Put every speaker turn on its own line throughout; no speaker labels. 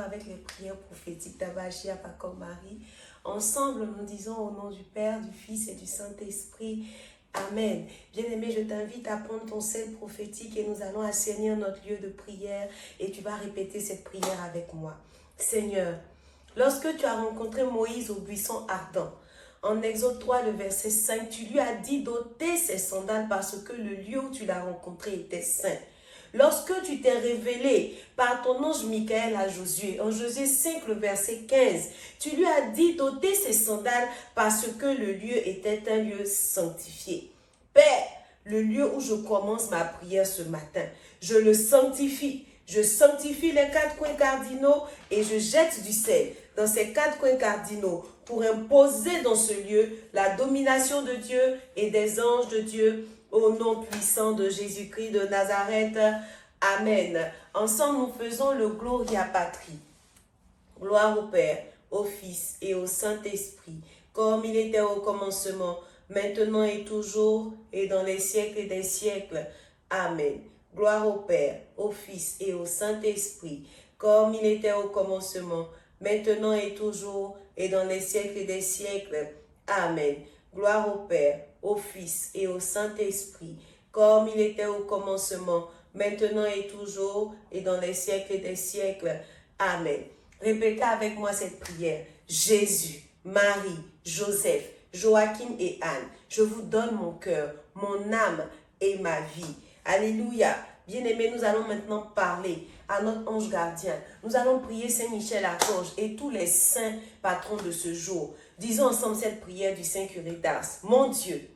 avec les prières prophétiques d'Abachi Apako Marie. Ensemble, nous disons au nom du Père, du Fils et du Saint-Esprit. Amen. Bien-aimé, je t'invite à prendre ton sel prophétique et nous allons assainir notre lieu de prière et tu vas répéter cette prière avec moi. Seigneur, lorsque tu as rencontré Moïse au buisson ardent, en Exode 3, le verset 5, tu lui as dit d'ôter ses sandales parce que le lieu où tu l'as rencontré était saint. Lorsque tu t'es révélé par ton ange Michael à Josué, en Josué 5, le verset 15, tu lui as dit d'ôter ses sandales parce que le lieu était un lieu sanctifié. Père, le lieu où je commence ma prière ce matin, je le sanctifie. Je sanctifie les 4 coins cardinaux et je jette du sel dans ces 4 coins cardinaux pour imposer dans ce lieu la domination de Dieu et des anges de Dieu au nom puissant de Jésus-Christ de Nazareth. Amen. Ensemble, nous faisons le Gloria Patri. Gloire au Père, au Fils et au Saint-Esprit, comme il était au commencement, maintenant et toujours, et dans les siècles des siècles. Amen. Gloire au Père, au Fils et au Saint-Esprit, comme il était au commencement, maintenant et toujours, et dans les siècles des siècles. Amen. Gloire au Père, au Fils et au Saint-Esprit, comme il était au commencement, maintenant et toujours, et dans les siècles des siècles. Amen. Répétez avec moi cette prière. Jésus, Marie, Joseph, Joachim et Anne, je vous donne mon cœur, mon âme et ma vie. Alléluia. Bien-aimés, nous allons maintenant parler à notre ange gardien. Nous allons prier Saint-Michel Archange et tous les saints patrons de ce jour. Disons ensemble cette prière du Saint-Curé d'Ars. Mon Dieu,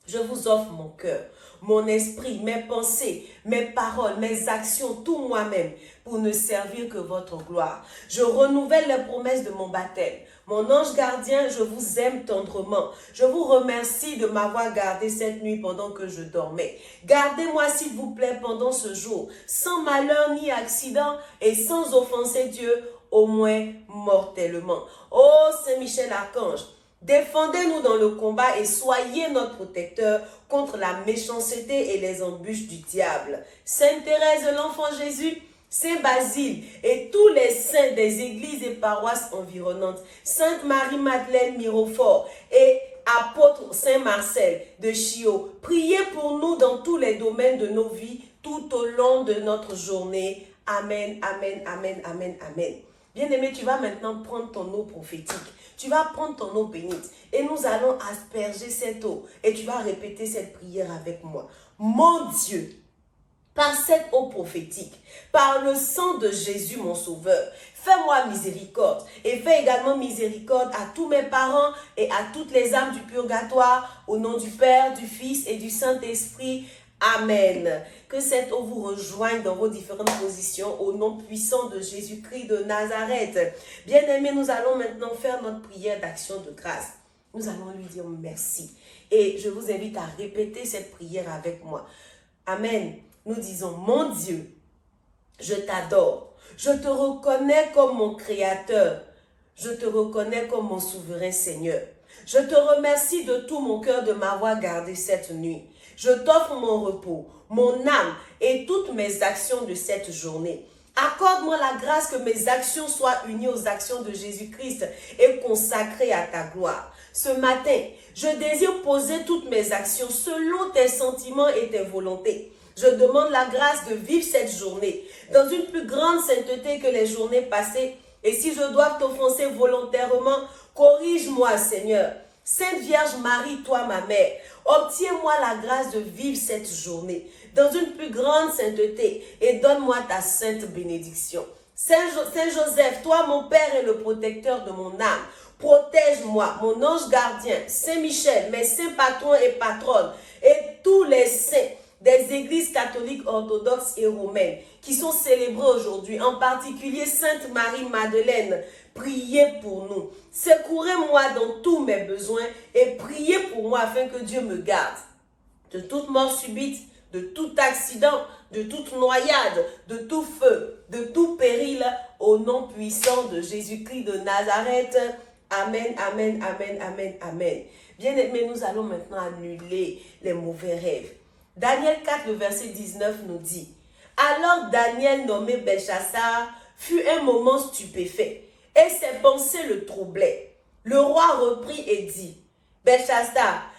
je vous offre mon cœur, mon esprit, mes pensées, mes paroles, mes actions, tout moi-même, pour ne servir que votre gloire. Je renouvelle les promesses de mon baptême. Mon ange gardien, je vous aime tendrement. Je vous remercie de m'avoir gardé cette nuit pendant que je dormais. Gardez-moi s'il vous plaît pendant ce jour, sans malheur ni accident et sans offenser Dieu, au moins mortellement. Ô Saint-Michel Archange, défendez-nous dans le combat et soyez notre protecteur contre la méchanceté et les embûches du diable. Sainte Thérèse de l'Enfant Jésus, Saint Basile et tous les saints des églises et paroisses environnantes, Sainte Marie-Madeleine Mirofort et apôtre Saint Marcel de Chio, priez pour nous dans tous les domaines de nos vies tout au long de notre journée. Amen, amen, amen, amen, amen. Bien-aimé, tu vas maintenant prendre ton eau prophétique. Tu vas prendre ton eau bénite et nous allons asperger cette eau. Et tu vas répéter cette prière avec moi. Mon Dieu, par cette eau prophétique, par le sang de Jésus mon sauveur, fais-moi miséricorde et fais également miséricorde à tous mes parents et à toutes les âmes du purgatoire, au nom du Père, du Fils et du Saint-Esprit. Amen. Que cette eau vous rejoigne dans vos différentes positions au nom puissant de Jésus-Christ de Nazareth. Bien-aimés, nous allons maintenant faire notre prière d'action de grâce. Nous allons lui dire merci. Et je vous invite à répéter cette prière avec moi. Amen. Nous disons, mon Dieu, je t'adore. Je te reconnais comme mon Créateur. Je te reconnais comme mon souverain Seigneur. Je te remercie de tout mon cœur de m'avoir gardé cette nuit. Je t'offre mon repos, mon âme et toutes mes actions de cette journée. Accorde-moi la grâce que mes actions soient unies aux actions de Jésus-Christ et consacrées à ta gloire. Ce matin, je désire poser toutes mes actions selon tes sentiments et tes volontés. Je demande la grâce de vivre cette journée dans une plus grande sainteté que les journées passées. Et si je dois t'offenser volontairement, corrige-moi, Seigneur. Sainte Vierge Marie, toi ma mère, obtiens-moi la grâce de vivre cette journée dans une plus grande sainteté et donne-moi ta sainte bénédiction. Saint Joseph, toi mon Père et le protecteur de mon âme, protège-moi, mon ange gardien, Saint Michel, mes saints patrons et patronnes et tous les saints des églises catholiques orthodoxes et romaines qui sont célébrées aujourd'hui, en particulier Sainte Marie-Madeleine. Priez pour nous. Secourez-moi dans tous mes besoins et priez pour moi afin que Dieu me garde de toute mort subite, de tout accident, de toute noyade, de tout feu, de tout péril, au nom puissant de Jésus-Christ de Nazareth. Amen, amen, amen, amen, amen. Bien-aimés, nous allons maintenant annuler les mauvais rêves. Daniel 4, le verset 19 nous dit: Alors Daniel, nommé Belchassar, fut un moment stupéfait, et ses pensées le troublaient. Le roi reprit et dit, Belchassar,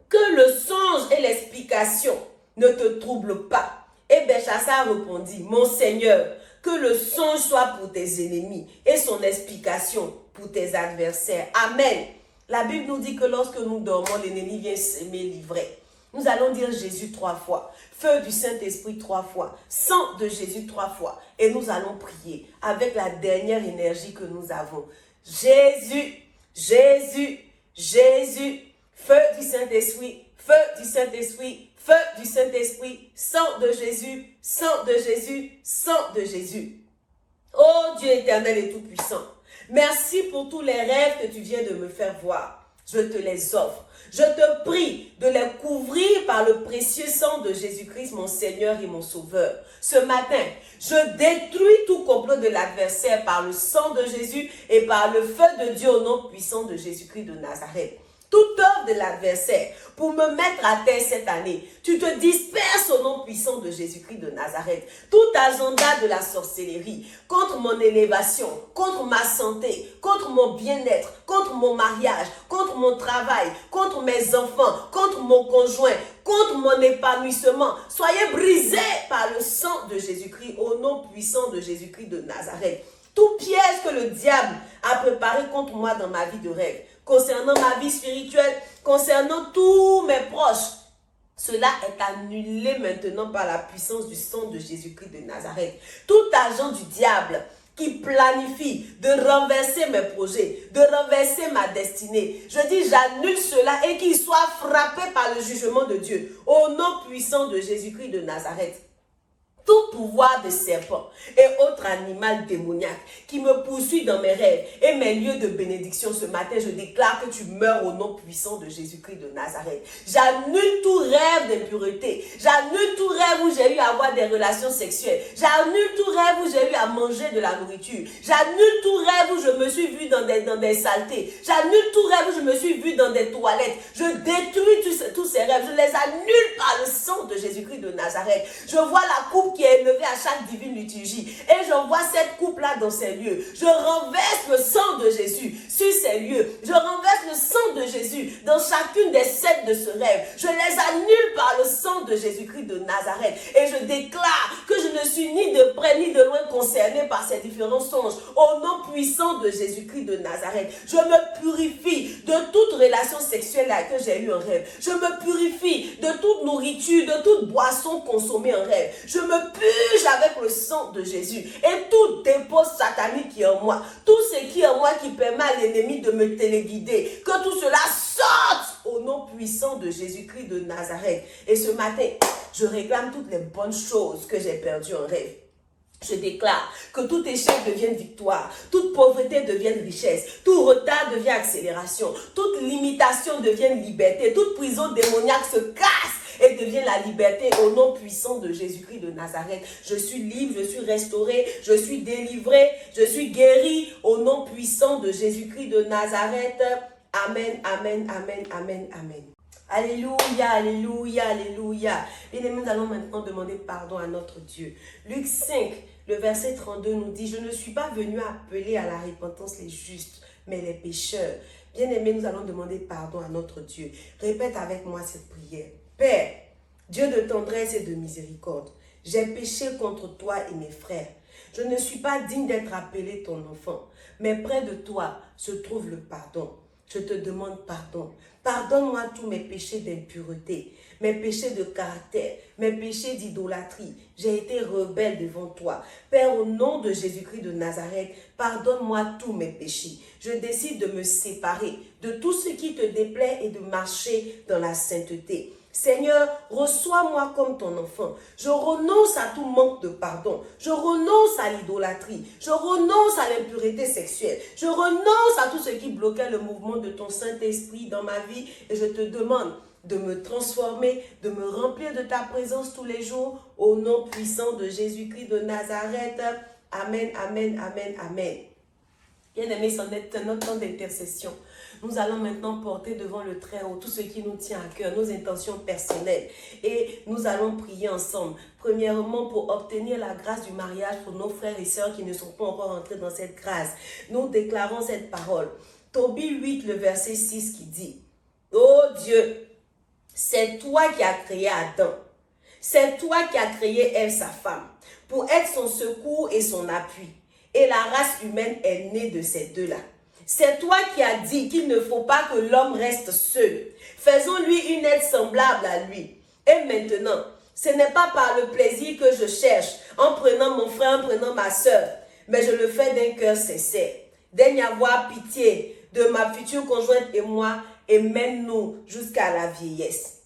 que le songe et l'explication ne te troublent pas. Et Belchassar répondit, mon Seigneur, que le songe soit pour tes ennemis et son explication pour tes adversaires. Amen. La Bible nous dit que lorsque nous dormons, l'ennemi vient s'aimer livrer. Nous allons dire Jésus 3 fois, feu du Saint-Esprit 3 fois, sang de Jésus 3 fois. Et nous allons prier avec la dernière énergie que nous avons. Jésus, Jésus, Jésus, feu du Saint-Esprit, feu du Saint-Esprit, feu du Saint-Esprit, sang de Jésus, sang de Jésus, sang de Jésus. Oh Dieu éternel et tout-puissant, merci pour tous les rêves que tu viens de me faire voir. Je te les offre. Je te prie de les couvrir par le précieux sang de Jésus-Christ, mon Seigneur et mon Sauveur. Ce matin, je détruis tout complot de l'adversaire par le sang de Jésus et par le feu de Dieu au nom puissant de Jésus-Christ de Nazareth. Toute œuvre de l'adversaire pour me mettre à terre cette année, tu te disperses au nom puissant de Jésus-Christ de Nazareth. Tout agenda de la sorcellerie, contre mon élévation, contre ma santé, contre mon bien-être, contre mon mariage, contre mon travail, contre mes enfants, contre mon conjoint, contre mon épanouissement, soyez brisés par le sang de Jésus-Christ au nom puissant de Jésus-Christ de Nazareth. Tout piège que le diable a préparé contre moi dans ma vie de rêve, concernant ma vie spirituelle, concernant tous mes proches, cela est annulé maintenant par la puissance du sang de Jésus-Christ de Nazareth. Tout agent du diable qui planifie de renverser mes projets, de renverser ma destinée, je dis j'annule cela et qu'il soit frappé par le jugement de Dieu au nom puissant de Jésus-Christ de Nazareth. Tout pouvoir de serpent et autre animal démoniaque qui me poursuit dans mes rêves et mes lieux de bénédiction ce matin, je déclare que tu meurs au nom puissant de Jésus-Christ de Nazareth. J'annule tout rêve d'impureté. J'annule tout rêve où j'ai eu à avoir des relations sexuelles. J'annule tout rêve où j'ai eu à manger de la nourriture. J'annule tout rêve où je me suis vue dans des saletés. J'annule tout rêve où je me suis vue dans des toilettes. Je détruis tous ces rêves. Je les annule par le sang de Jésus-Christ de Nazareth. Je vois la coupe qui est élevée à chaque divine liturgie. Et j'envoie cette coupe-là dans ces lieux. Je renverse le sang de Jésus sur ces lieux. Je renverse le sang de Jésus dans chacune des scènes de ce rêve. Je les annule par le sang de Jésus-Christ de Nazareth. Et je déclare que je ne suis ni de près ni de loin concerné par ces différents songes. Au nom puissant de Jésus-Christ de Nazareth. Je me purifie de toute relation sexuelle que j'ai eue en rêve. Je me purifie de toute nourriture, de toute boisson consommée en rêve. Je me purge avec le sang de Jésus et tout dépôt satanique qui est en moi, tout ce qui est en moi qui permet à l'ennemi de me téléguider, que tout cela sorte au nom puissant de Jésus-Christ de Nazareth. Et ce matin, je réclame toutes les bonnes choses que j'ai perdues en rêve. Je déclare que tout échec devienne victoire, toute pauvreté devienne richesse, tout retard devient accélération, toute limitation devienne liberté, toute prison démoniaque se casse et devient la liberté au nom puissant de Jésus-Christ de Nazareth. Je suis libre, je suis restauré, je suis délivré, je suis guéri au nom puissant de Jésus-Christ de Nazareth. Amen, amen, amen, amen, amen. Alléluia, alléluia, alléluia. Bien aimés, nous allons maintenant demander pardon à notre Dieu. Luc 5, le verset 32 nous dit, « Je ne suis pas venu appeler à la repentance les justes, mais les pécheurs. » Bien aimés, nous allons demander pardon à notre Dieu. Répète avec moi cette prière. Père, Dieu de tendresse et de miséricorde, j'ai péché contre toi et mes frères. Je ne suis pas digne d'être appelé ton enfant, mais près de toi se trouve le pardon. Je te demande pardon. Pardonne-moi tous mes péchés d'impureté, mes péchés de caractère, mes péchés d'idolâtrie. J'ai été rebelle devant toi. Père, au nom de Jésus-Christ de Nazareth, pardonne-moi tous mes péchés. Je décide de me séparer de tout ce qui te déplaît et de marcher dans la sainteté. Seigneur, reçois-moi comme ton enfant. Je renonce à tout manque de pardon. Je renonce à l'idolâtrie. Je renonce à l'impureté sexuelle. Je renonce à tout ce qui bloquait le mouvement de ton Saint-Esprit dans ma vie. Et je te demande de me transformer, de me remplir de ta présence tous les jours. Au nom puissant de Jésus-Christ de Nazareth. Amen, amen, amen, amen. Bien-aimés, c'est notre temps d'intercession. nous allons maintenant porter devant le Très-Haut tout ce qui nous tient à cœur, nos intentions personnelles. Et nous allons prier ensemble. Premièrement, pour obtenir la grâce du mariage pour nos frères et sœurs qui ne sont pas encore entrés dans cette grâce. Nous déclarons cette parole. Tobie 8, le verset 6 qui dit, « Oh Dieu, c'est toi qui as créé Adam. C'est toi qui as créé Ève, sa femme, pour être son secours et son appui. Et la race humaine est née de ces deux-là. C'est toi qui as dit qu'il ne faut pas que l'homme reste seul. Faisons-lui une aide semblable à lui. Et maintenant, ce n'est pas par le plaisir que je cherche, en prenant mon frère, en prenant ma soeur, mais je le fais d'un cœur sincère. Daigne avoir pitié de ma future conjointe et moi, et mène-nous jusqu'à la vieillesse.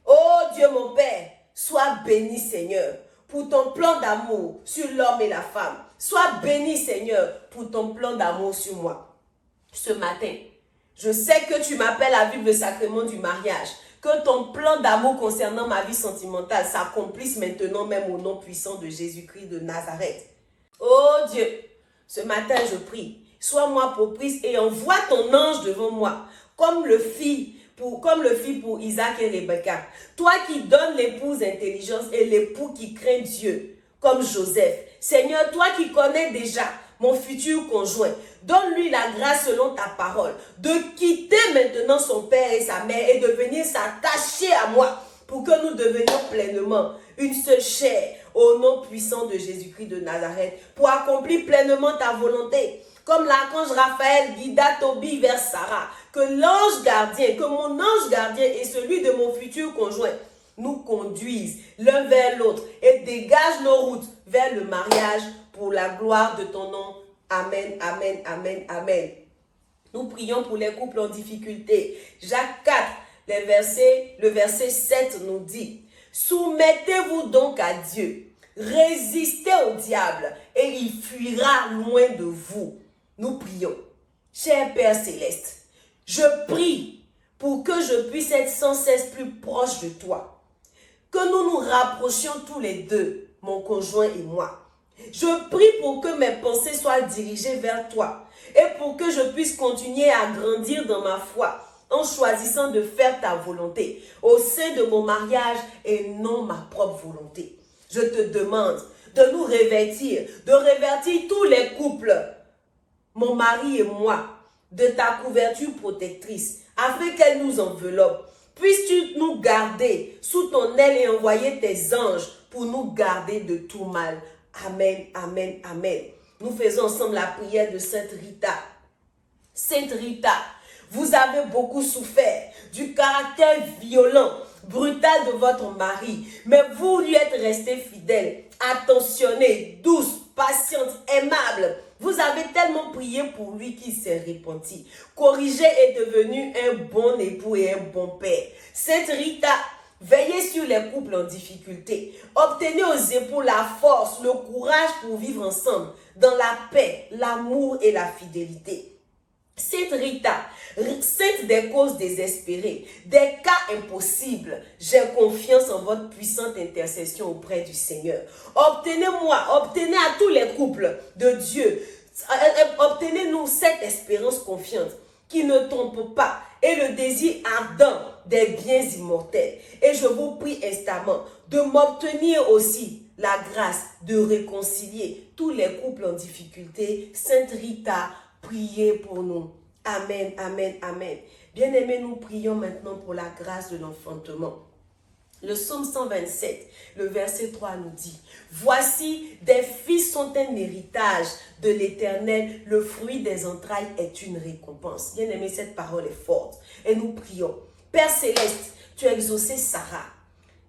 Oh Dieu mon Père, sois béni Seigneur, pour ton plan d'amour sur l'homme et la femme. Sois béni Seigneur, pour ton plan d'amour sur moi. Ce matin, je sais que tu m'appelles à vivre le sacrement du mariage. Que ton plan d'amour concernant ma vie sentimentale s'accomplisse maintenant même au nom puissant de Jésus-Christ de Nazareth. Oh Dieu, ce matin je prie, sois-moi propice et envoie ton ange devant moi, comme le fit pour Isaac et Rebecca. Toi qui donnes l'épouse intelligence et l'époux qui craint Dieu, comme Joseph. Seigneur, toi qui connais déjà mon futur conjoint, donne-lui la grâce selon ta parole, de quitter maintenant son père et sa mère et de venir s'attacher à moi pour que nous devenions pleinement une seule chair au nom puissant de Jésus-Christ de Nazareth pour accomplir pleinement ta volonté. Comme l'archange Raphaël guida Tobie vers Sarah, que l'ange gardien, que mon ange gardien et celui de mon futur conjoint nous conduisent l'un vers l'autre et dégagent nos routes vers le mariage pour la gloire de ton nom. Amen, amen, amen, amen. Nous prions pour les couples en difficulté. Jacques 4, le verset 7 nous dit, « Soumettez-vous donc à Dieu, résistez au diable et il fuira loin de vous. » Nous prions. Cher Père Céleste, je prie pour que je puisse être sans cesse plus proche de toi. Que nous nous rapprochions tous les deux, mon conjoint et moi. Je prie pour que mes pensées soient dirigées vers toi et pour que je puisse continuer à grandir dans ma foi en choisissant de faire ta volonté au sein de mon mariage et non ma propre volonté. Je te demande de nous revêtir, de revêtir tous les couples, mon mari et moi, de ta couverture protectrice, afin qu'elle nous enveloppe. Puisses-tu nous garder sous ton aile et envoyer tes anges pour nous garder de tout mal. Amen, amen, amen. Nous faisons ensemble la prière de Sainte Rita. Sainte Rita, vous avez beaucoup souffert du caractère violent, brutal de votre mari, mais vous lui êtes resté fidèle, attentionné, douce, patiente, aimable. Vous avez tellement prié pour lui qu'il s'est repenti. Corrigé est devenu un bon époux et un bon père. Sainte Rita, veillez sur les couples en difficulté. Obtenez aux époux la force, le courage pour vivre ensemble dans la paix, l'amour et la fidélité. Sainte Rita, sainte des causes désespérées, des cas impossibles, j'ai confiance en votre puissante intercession auprès du Seigneur. Obtenez-moi, obtenez à tous les couples de Dieu, obtenez-nous cette espérance confiante qui ne trompe pas et le désir ardent des biens immortels. Et je vous prie instamment de m'obtenir aussi la grâce de réconcilier tous les couples en difficulté. Sainte Rita, priez pour nous. Amen, amen, amen. Bien-aimés, nous prions maintenant pour la grâce de l'enfantement. Le psaume 127, le verset 3 nous dit, « Voici, des fils sont un héritage de l'Éternel, le fruit des entrailles est une récompense. » Bien-aimés, cette parole est forte. Et nous prions. Père Céleste, tu as exaucé Sarah.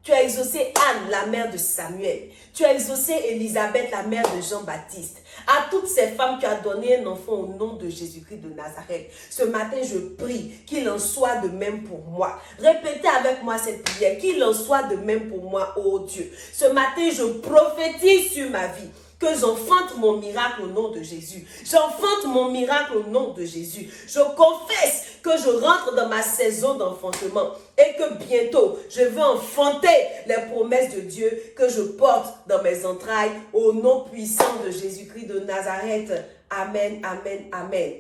Tu as exaucé Anne, la mère de Samuel. Tu as exaucé Élisabeth, la mère de Jean-Baptiste. À toutes ces femmes, tu as donné un enfant au nom de Jésus-Christ de Nazareth. Ce matin, je prie qu'il en soit de même pour moi. Répétez avec moi cette prière. Qu'il en soit de même pour moi, ô Dieu. Ce matin, je prophétise sur ma vie que j'enfante mon miracle au nom de Jésus. J'enfante mon miracle au nom de Jésus. Je confesse que je rentre dans ma saison d'enfantement et que bientôt, je vais enfanter les promesses de Dieu que je porte dans mes entrailles au nom puissant de Jésus-Christ de Nazareth. Amen, amen, amen.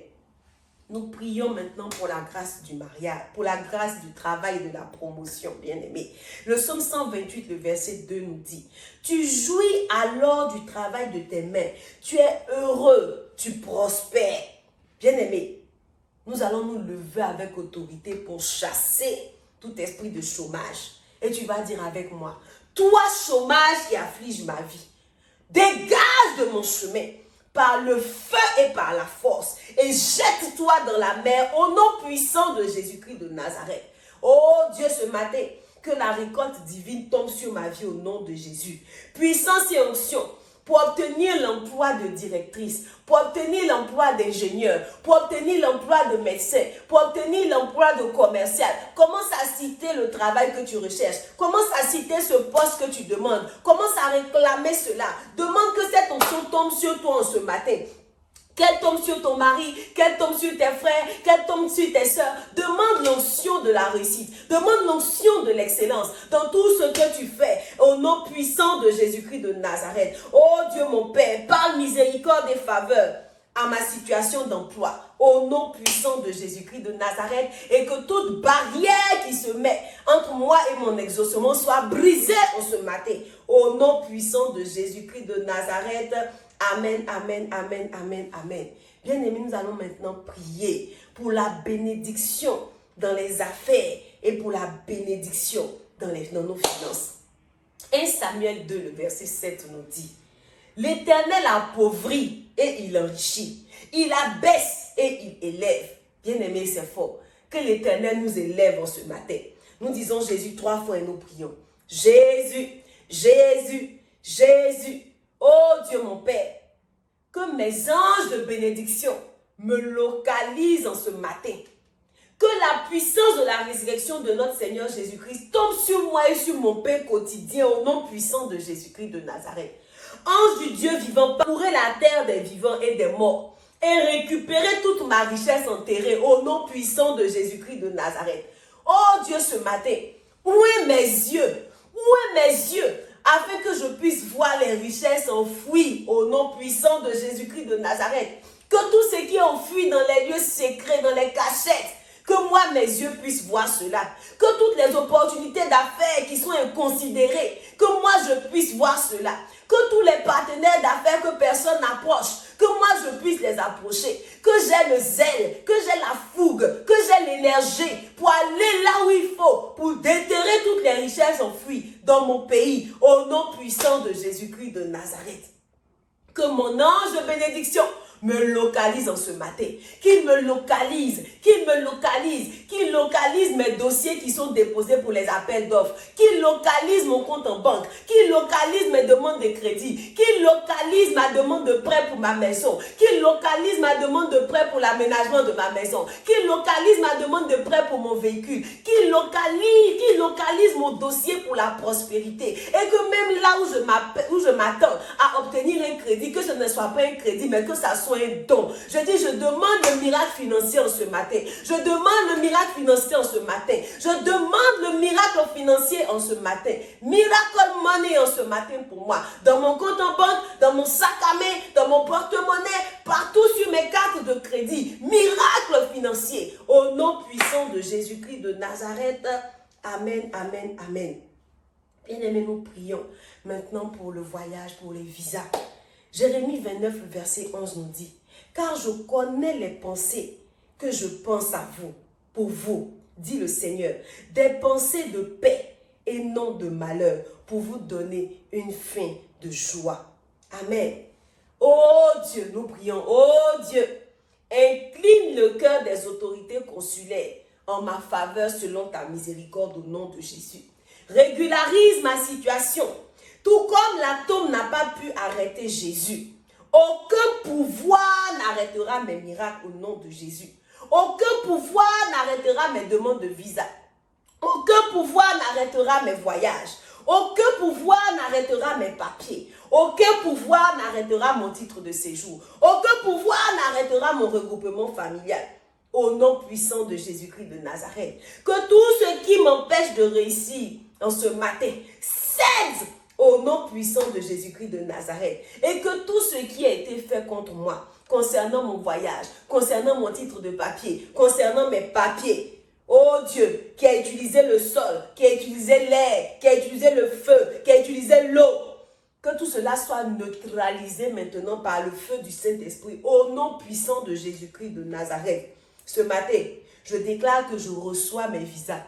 Nous prions maintenant pour la grâce du mariage, pour la grâce du travail et de la promotion, bien-aimés. Le psaume 128, le verset 2 nous dit, « Tu jouis alors du travail de tes mains, tu es heureux, tu prospères. » Bien-aimés, nous allons nous lever avec autorité pour chasser tout esprit de chômage. Et tu vas dire avec moi, « Toi, chômage qui afflige ma vie, dégage de mon chemin par le feu et par la force et jette-toi dans la mer au nom puissant de Jésus-Christ de Nazareth. » Oh Dieu, ce matin, que la récolte divine tombe sur ma vie au nom de Jésus. Puissance et onction pour obtenir l'emploi de directrice, pour obtenir l'emploi d'ingénieur, pour obtenir l'emploi de médecin, pour obtenir l'emploi de commercial. Commence à citer le travail que tu recherches. Commence à citer ce poste que tu demandes. Commence à réclamer cela. Demande que cette onction tombe sur toi en ce matin. Qu'elle tombe sur ton mari, qu'elle tombe sur tes frères, qu'elle tombe sur tes soeurs. Demande l'onction de la réussite. Demande l'onction de l'excellence dans tout ce que tu fais. Au nom puissant de Jésus-Christ de Nazareth. Oh Dieu mon Père, parle miséricorde et faveur à ma situation d'emploi. Au nom puissant de Jésus-Christ de Nazareth. Et que toute barrière qui se met entre moi et mon exaucement soit brisée en ce matin. Au nom puissant de Jésus-Christ de Nazareth. Amen, amen, amen, amen, amen. Bien-aimés, nous allons maintenant prier pour la bénédiction dans les affaires et pour la bénédiction dans nos finances. 1 Samuel 2, le verset 7 nous dit, « L'Éternel appauvrit et il enrichit. Il abaisse et il élève. » Bien-aimés, c'est fort. Que l'Éternel nous élève en ce matin. Nous disons Jésus 3 fois et nous prions. Jésus, Jésus, Jésus. Oh Dieu mon Père, que mes anges de bénédiction me localisent en ce matin. Que la puissance de la résurrection de notre Seigneur Jésus-Christ tombe sur moi et sur mon Père quotidien au nom puissant de Jésus-Christ de Nazareth. Ange du Dieu vivant, parcourez la terre des vivants et des morts et récupérez toute ma richesse enterrée au nom puissant de Jésus-Christ de Nazareth. Oh Dieu, ce matin, où est mes yeux? Où est mes yeux? Afin que je puisse voir les richesses enfouies au nom puissant de Jésus-Christ de Nazareth. Que tout ce qui est enfoui dans les lieux secrets, dans les cachettes, que moi, mes yeux puissent voir cela. Que toutes les opportunités d'affaires qui sont inconsidérées, que moi, je puisse voir cela. Que tous les partenaires d'affaires que personne n'approche, que moi, je puisse les approcher. Que j'ai le zèle, que j'ai la fougue, que j'ai l'énergie pour aller là où il faut, pour déterrer toutes les richesses enfouies dans mon pays, au nom puissant de Jésus-Christ de Nazareth. Que mon ange de bénédiction me localise en ce matin. Qu'il me localise, qu'il localise mes dossiers qui sont déposés pour les appels d'offres, qu'il localise mon compte en banque, qu'il localise mes demandes de crédit, qu'il localise ma demande de prêt pour ma maison, qu'il localise ma demande de prêt pour l'aménagement de ma maison, qu'il localise ma demande de prêt pour mon véhicule, qu'il localise mon dossier pour la prospérité, et que même là où je m'attends à obtenir un crédit, que ce ne soit pas un crédit, mais que ça soit un don. Je dis, je demande le miracle financier en ce matin. Je demande le miracle financier en ce matin. Je demande le miracle financier en ce matin. Miracle money en ce matin pour moi. Dans mon compte en banque, dans mon sac à main, dans mon porte-monnaie, partout sur mes cartes de crédit. Miracle financier. Au nom puissant de Jésus-Christ de Nazareth. Amen, amen, amen. Bien-aimés, nous prions maintenant pour le voyage, pour les visas. Jérémie 29, verset 11 nous dit, « Car je connais les pensées que je pense à vous, pour vous, dit le Seigneur, des pensées de paix et non de malheur, pour vous donner une fin de joie. » Amen. Oh Dieu, nous prions, oh Dieu, incline le cœur des autorités consulaires en ma faveur selon ta miséricorde au nom de Jésus. Régularise ma situation. Tout comme l'atome n'a pas pu arrêter Jésus, aucun pouvoir n'arrêtera mes miracles au nom de Jésus. Aucun pouvoir n'arrêtera mes demandes de visa. Aucun pouvoir n'arrêtera mes voyages. Aucun pouvoir n'arrêtera mes papiers. Aucun pouvoir n'arrêtera mon titre de séjour. Aucun pouvoir n'arrêtera mon regroupement familial. Au nom puissant de Jésus-Christ de Nazareth. Que tout ce qui m'empêche de réussir en ce matin cède au nom puissant de Jésus-Christ de Nazareth. Et que tout ce qui a été fait contre moi, concernant mon voyage, concernant mon titre de papier, concernant mes papiers, oh Dieu, qui a utilisé le sol, qui a utilisé l'air, qui a utilisé le feu, qui a utilisé l'eau, que tout cela soit neutralisé maintenant par le feu du Saint-Esprit, au nom puissant de Jésus-Christ de Nazareth. Ce matin, je déclare que je reçois mes visas.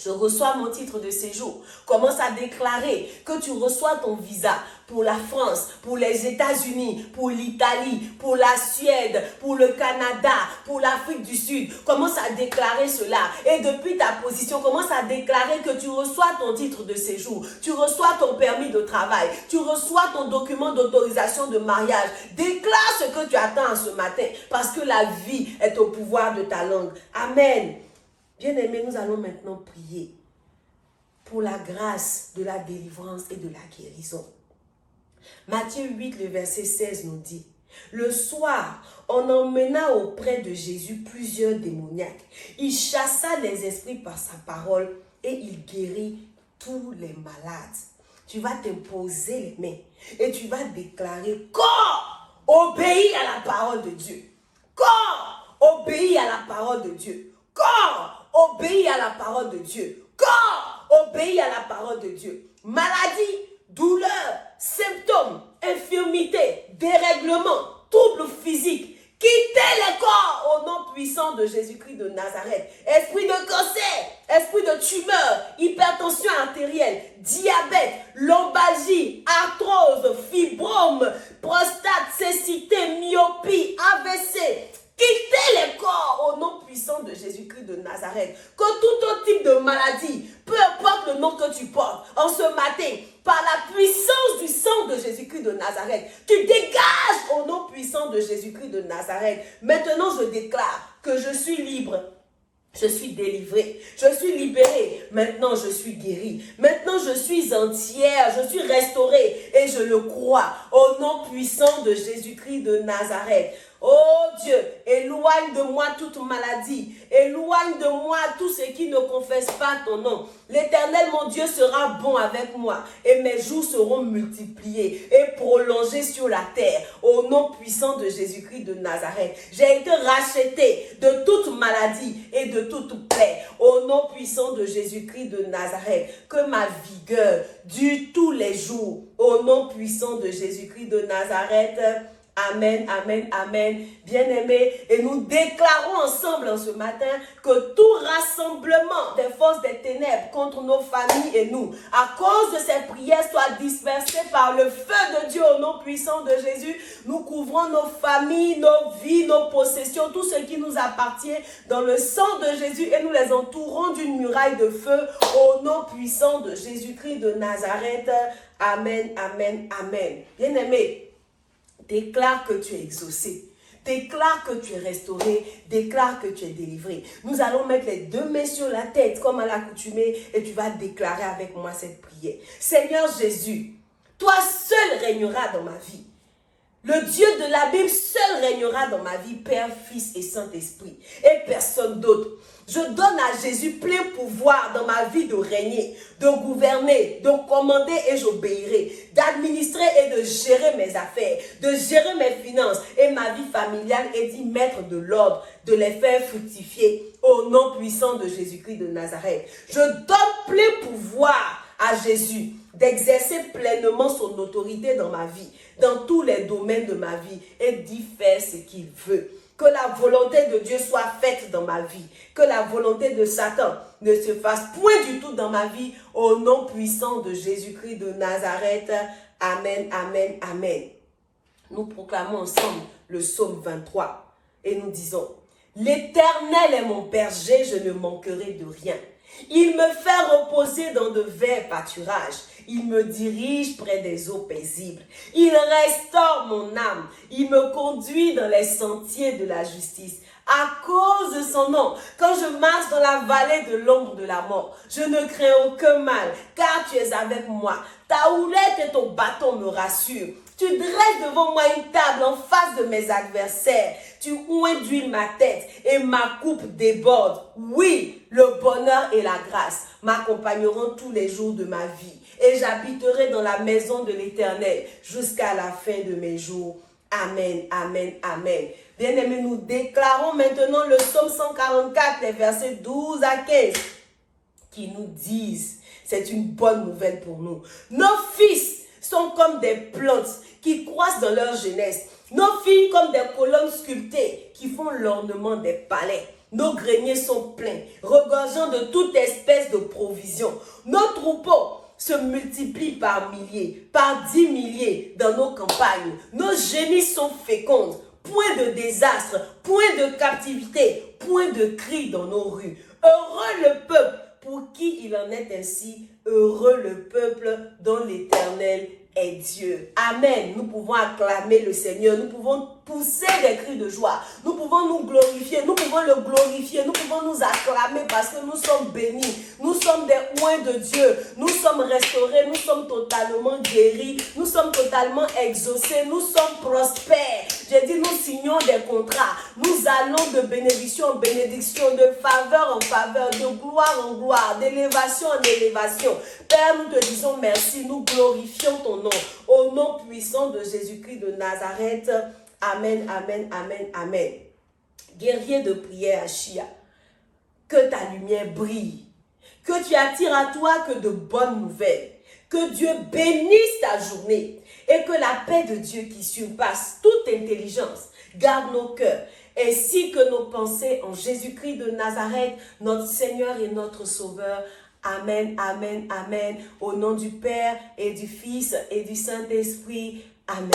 Je reçois mon titre de séjour. Commence à déclarer que tu reçois ton visa pour la France, pour les États-Unis, pour l'Italie, pour la Suède, pour le Canada, pour l'Afrique du Sud. Commence à déclarer cela. Et depuis ta position, commence à déclarer que tu reçois ton titre de séjour. Tu reçois ton permis de travail. Tu reçois ton document d'autorisation de mariage. Déclare ce que tu attends ce matin parce que la vie est au pouvoir de ta langue. Amen. Bien-aimés, nous allons maintenant prier pour la grâce de la délivrance et de la guérison. Matthieu 8, le verset 16 nous dit, « Le soir, on emmena auprès de Jésus plusieurs démoniaques. Il chassa les esprits par sa parole et il guérit tous les malades. » Tu vas t'imposer les mains et tu vas déclarer « Corps, obéis à la parole de Dieu. Corps, obéis à la parole de Dieu. Corps, obéis à la parole de Dieu. Corps, obéis à la parole de Dieu. » Maladie, douleur, symptômes, infirmité, dérèglement, troubles physiques, quittez les corps au nom puissant de Jésus-Christ de Nazareth. Esprit de cancer, esprit de tumeur, hypertension artérielle, diabète, lombalgie, arthrose, fibrome, prostate, cécité, myopie, AVC. Quittez les corps au nom puissant de Jésus-Christ de Nazareth. Que tout autre type de maladie, peu importe le nom que tu portes, en ce matin, par la puissance du sang de Jésus-Christ de Nazareth, tu dégages au nom puissant de Jésus-Christ de Nazareth. Maintenant, je déclare que je suis libre. Je suis délivrée, je suis libérée, maintenant je suis guérie, maintenant je suis entière, je suis restaurée et je le crois au nom puissant de Jésus-Christ de Nazareth. Oh Dieu, éloigne de moi toute maladie, éloigne de moi tout ce qui ne confesse pas ton nom. L'Éternel, mon Dieu, sera bon avec moi et mes jours seront multipliés et prolongés sur la terre au nom puissant de Jésus-Christ de Nazareth. J'ai été racheté de toute maladie et de toute plaie au nom puissant de Jésus-Christ de Nazareth. Que ma vigueur dure tous les jours au nom puissant de Jésus-Christ de Nazareth. Amen, amen, amen. Bien-aimés, et nous déclarons ensemble en ce matin que tout rassemblement des forces des ténèbres contre nos familles et nous, à cause de ces prières, soit dispersé par le feu de Dieu au nom puissant de Jésus. Nous couvrons nos familles, nos vies, nos possessions, tout ce qui nous appartient dans le sang de Jésus et nous les entourons d'une muraille de feu au nom puissant de Jésus-Christ de Nazareth. Amen, amen, amen. Bien-aimés, déclare que tu es exaucé. Déclare que tu es restauré. Déclare que tu es délivré. Nous allons mettre les deux mains sur la tête comme à l'accoutumée et tu vas déclarer avec moi cette prière. Seigneur Jésus, toi seul régneras dans ma vie. Le Dieu de la Bible seul régnera dans ma vie, Père, Fils et Saint-Esprit, et personne d'autre. Je donne à Jésus plein pouvoir dans ma vie de régner, de gouverner, de commander et j'obéirai, d'administrer et de gérer mes affaires, de gérer mes finances et ma vie familiale et d'y mettre de l'ordre, de les faire fructifier au nom puissant de Jésus-Christ de Nazareth. Je donne plein pouvoir à Jésus d'exercer pleinement son autorité dans ma vie, dans tous les domaines de ma vie et d'y faire ce qu'il veut. Que la volonté de Dieu soit faite dans ma vie. Que la volonté de Satan ne se fasse point du tout dans ma vie. Au nom puissant de Jésus-Christ de Nazareth. Amen, amen, amen. Nous proclamons ensemble le psaume 23 et nous disons: l'Éternel est mon berger, je ne manquerai de rien. Il me fait reposer dans de verts pâturages. Il me dirige près des eaux paisibles. Il restaure mon âme. Il me conduit dans les sentiers de la justice. À cause de son nom, quand je marche dans la vallée de l'ombre de la mort, je ne crains aucun mal, car tu es avec moi. Ta houlette et ton bâton me rassurent. Tu dresses devant moi une table en face de mes adversaires. Tu oins d'huile ma tête et ma coupe déborde. Oui, le bonheur et la grâce m'accompagneront tous les jours de ma vie. Et j'habiterai dans la maison de l'Éternel jusqu'à la fin de mes jours. Amen, amen, amen. Bien-aimés, nous déclarons maintenant le psaume 144, les versets 12 à 15, qui nous disent, c'est une bonne nouvelle pour nous. Nos fils sont comme des plantes qui croissent dans leur jeunesse. Nos filles comme des colonnes sculptées qui font l'ornement des palais. Nos greniers sont pleins, regorgeant de toute espèce de provisions. Nos troupeaux se multiplient par milliers, par 10 milliers dans nos campagnes. Nos génisses sont fécondes. Point de désastre, point de captivité, point de cri dans nos rues. Heureux le peuple pour qui il en est ainsi. Heureux le peuple dont l'Éternel est Dieu. Amen. Nous pouvons acclamer le Seigneur. Nous pouvons pousser des cris de joie. Nous pouvons nous glorifier. Nous pouvons le glorifier. Nous pouvons nous acclamer parce que nous sommes bénis. Nous sommes des oints de Dieu. Nous sommes restaurés. Nous sommes totalement guéris. Nous sommes totalement exaucés. Nous sommes prospères. J'ai dit, nous signons des contrats. Nous allons de bénédiction en bénédiction, de faveur en faveur, de gloire en gloire, d'élévation en élévation. Père, nous te disons merci. Nous glorifions ton nom. Au nom puissant de Jésus-Christ de Nazareth. Amen, amen, amen, amen. Guerrier de prière, Chia, que ta lumière brille, que tu attires à toi que de bonnes nouvelles, que Dieu bénisse ta journée et que la paix de Dieu qui surpasse toute intelligence garde nos cœurs ainsi que nos pensées en Jésus-Christ de Nazareth, notre Seigneur et notre Sauveur. Amen, amen, amen. Au nom du Père et du Fils et du Saint-Esprit. Amen.